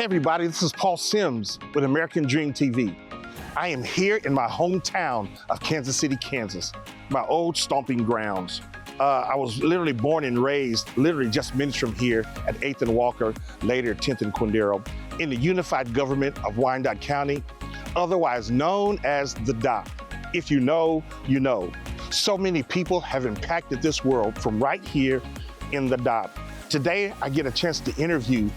everybody, this is Paul Sims with American Dream TV. I am here in my hometown of Kansas City, Kansas, my old stomping grounds. I was literally born and raised, literally just minutes from here at 8th and Walker, later 10th and Quindaro, in the unified government of Wyandotte County, otherwise known as the DOT. If you know, you know. So many people have impacted this world from right here in the DOT. Today, I get a chance to interview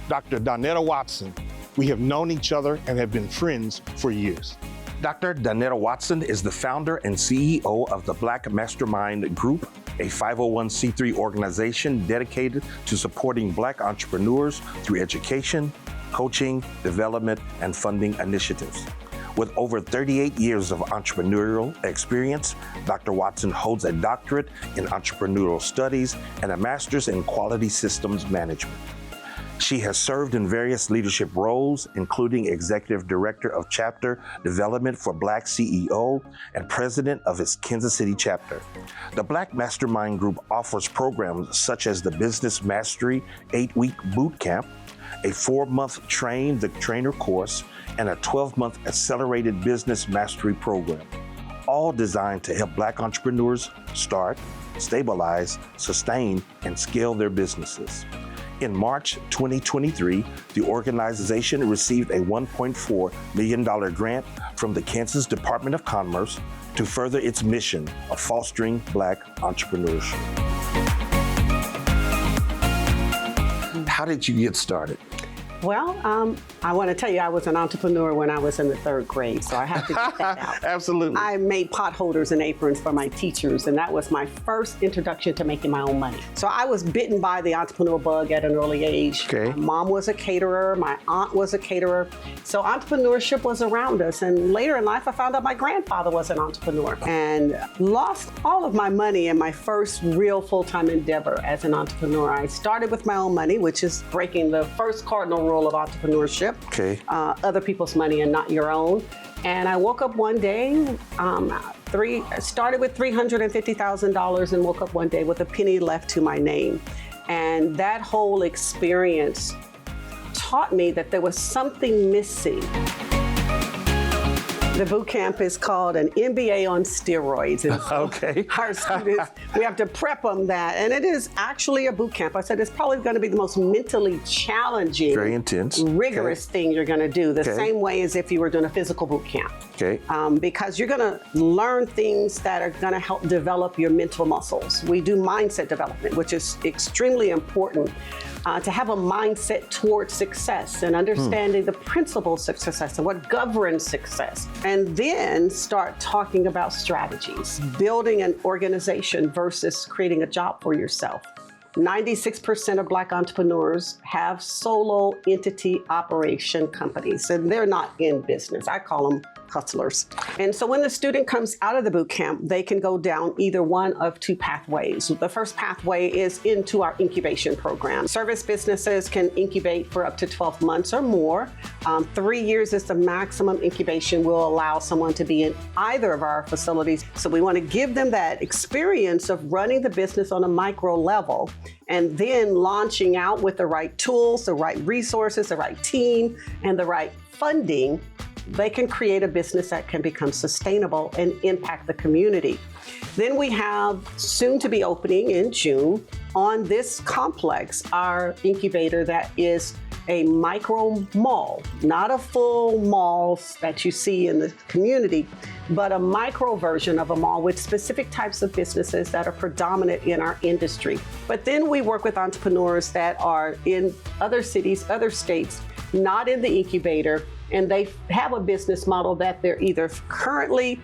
Dr. Donnetta Waton. We have known each other and have been friends for years. Dr. Donnetta Waton is the founder and CEO of the Black MasterMind Group, a 501c3 organization dedicated to supporting Black entrepreneurs through education, coaching, development, and funding initiatives. With over 38 years of entrepreneurial experience, Dr. Waton holds a doctorate in entrepreneurial studies and a master's in quality systems management. She has served in various leadership roles, including Executive Director of Chapter Development for Black CEO and President of its Kansas City chapter. The Black MasterMind Group offers programs such as the Business Mastery 8-week boot camp, a 4-month Train the Trainer course, and a 12-month Accelerated Business Mastery program, all designed to help Black entrepreneurs start, stabilize, sustain, and scale their businesses. In March 2023, the organization received a $1.4 million grant from the Kansas Department of Commerce to further its mission of fostering Black entrepreneurship. How did you get started? Well, I want to tell you, I was an entrepreneur when I was in the 3rd grade, so I have to get that out. Absolutely. I made pot holders and aprons for my teachers, and that was my first introduction to making my own money. So I was bitten by the entrepreneur bug at an early age. Okay. My mom was a caterer, my aunt was a caterer, so entrepreneurship was around us. And later in life, I found out my grandfather was an entrepreneur and lost all of my money in my first real full-time endeavor as an entrepreneur. I started with my own money, which is breaking the first cardinal rule of entrepreneurship. Okay. Other people's money and not your own. And I woke up one day, started with $350,000 and woke up one day with a penny left to my name. And that whole experience taught me that there was something missing. The boot camp is called an MBA on steroids. And so Okay. Our students, we have to prep them that. And it is actually a boot camp. I said it's probably going to be the most mentally challenging, very intense, rigorous thing you're going to do. The same way as if you were doing a physical boot camp. Okay. Because you're going to learn things that are going to help develop your mental muscles. We do mindset development, which is extremely important. To have a mindset towards success and understanding the principles of success and what governs success. And then start talking about strategies, building an organization versus creating a job for yourself. 96% of Black entrepreneurs have solo entity operation companies, and they're not in business. I call them hustlers. And so when the student comes out of the boot camp, they can go down either one of 2 pathways. The first pathway is into our incubation program. Service businesses can incubate for up to 12 months or more. 3 years is the maximum incubation will allow someone to be in either of our facilities. So we want to give them that experience of running the business on a micro level and then launching out with the right tools, the right resources, the right team, and the right funding. They can create a business that can become sustainable and impact the community. Then we have soon to be opening in June on this complex, our incubator that is a micro mall, not a full mall that you see in the community, but a micro version of a mall with specific types of businesses that are predominant in our industry. But then we work with entrepreneurs that are in other cities, other states, not in the incubator, and they have a business model that they're either currently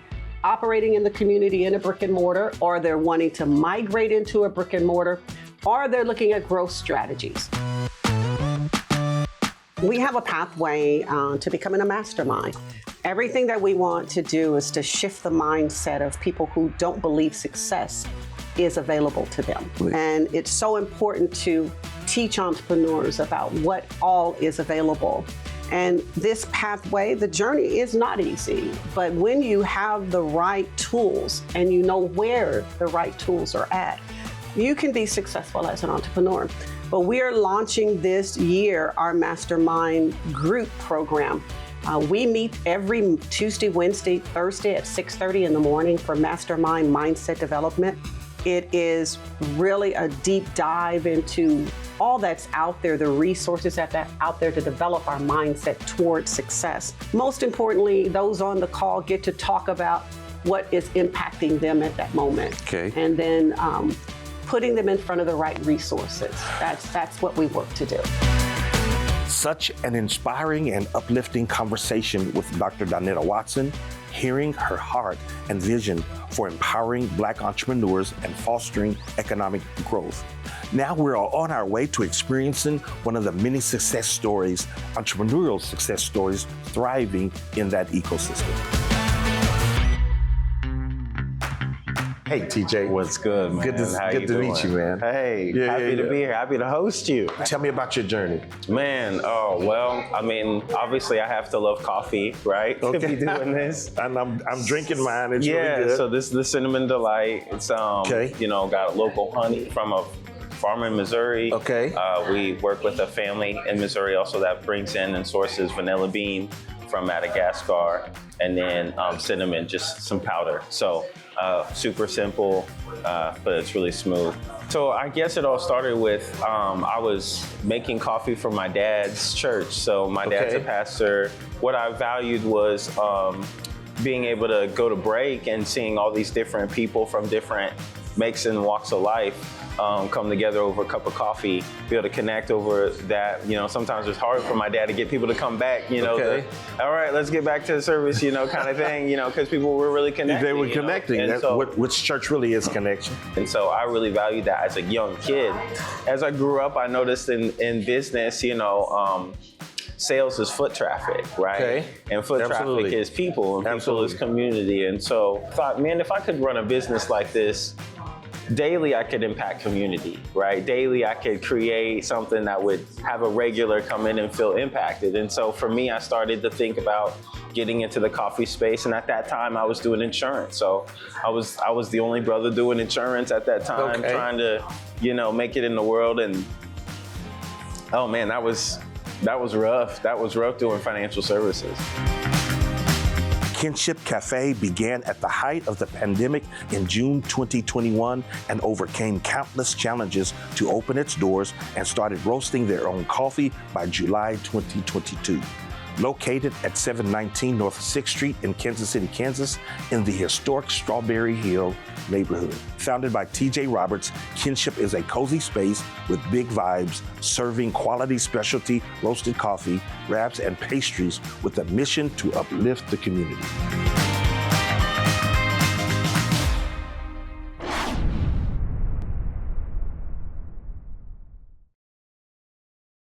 operating in the community in a brick and mortar, or they're wanting to migrate into a brick and mortar, or they're looking at growth strategies. We have a pathway to becoming a mastermind. Everything that we want to do is to shift the mindset of people who don't believe success is available to them. And it's so important to teach entrepreneurs about what all is available. And this pathway, the journey is not easy, but when you have the right tools and you know where the right tools are at, you can be successful as an entrepreneur. But we are launching this year our MasterMind group program. We meet every Tuesday, Wednesday, Thursday at 6:30 in the morning for MasterMind Mindset Development. It is really a deep dive into all that's out there, the resources that are out there to develop our mindset towards success. Most importantly, those on the call get to talk about what is impacting them at that moment. Okay. And then putting them in front of the right resources. That's what we work to do. Such an inspiring and uplifting conversation with Dr. Donnetta Waton, hearing her heart and vision for empowering Black entrepreneurs and fostering economic growth. Now we're on our way to experiencing one of the many success stories, entrepreneurial success stories, thriving in that ecosystem. Hey, TJ. What's good, man? Good to meet you, man. Hey, happy to be here. Happy to host you. Tell me about your journey. Man, oh, well, I mean, obviously I have to love coffee, right? Okay. To be doing this. And I'm drinking mine. It's yeah, really good. so this is the Cinnamon Delight. It's, Okay. you know, got local honey from a farmer in Missouri. Okay. We work with a family in Missouri also that brings in and sources vanilla bean from Madagascar, and then cinnamon, just some powder. So super simple, but it's really smooth. So I guess it all started with, I was making coffee for my dad's church. So my dad's a pastor. What I valued was being able to go to break and seeing all these different people from different makes and walks of life come together over a cup of coffee, be able to connect over that. You know, sometimes it's hard for my dad to get people to come back, you know, all right, let's get back to the service, you know, kind of thing, you know, because people were really connecting. They were connecting. And That's so, which church really is connection. and so I really valued that as a young kid. As I grew up, I noticed in business, you know, sales is foot traffic, right? Okay. And foot traffic is people, and people is community. And so I thought, man, if I could run a business like this, daily I could impact community, right? Daily I could create something that would have a regular come in and feel impacted. And so for me, I started to think about getting into the coffee space. And at that time I was doing insurance. So I was the only brother doing insurance at that time, trying to, you know, make it in the world. And oh man, that was rough. That was rough doing financial services. Kinship Cafe began at the height of the pandemic in June 2021 and overcame countless challenges to open its doors and started roasting their own coffee by July 2022. Located at 719 North 6th Street in Kansas City, Kansas, in the historic Strawberry Hill neighborhood. Founded by TJ Roberts, Kinship is a cozy space with big vibes, serving quality specialty roasted coffee, wraps, and pastries with a mission to uplift the community.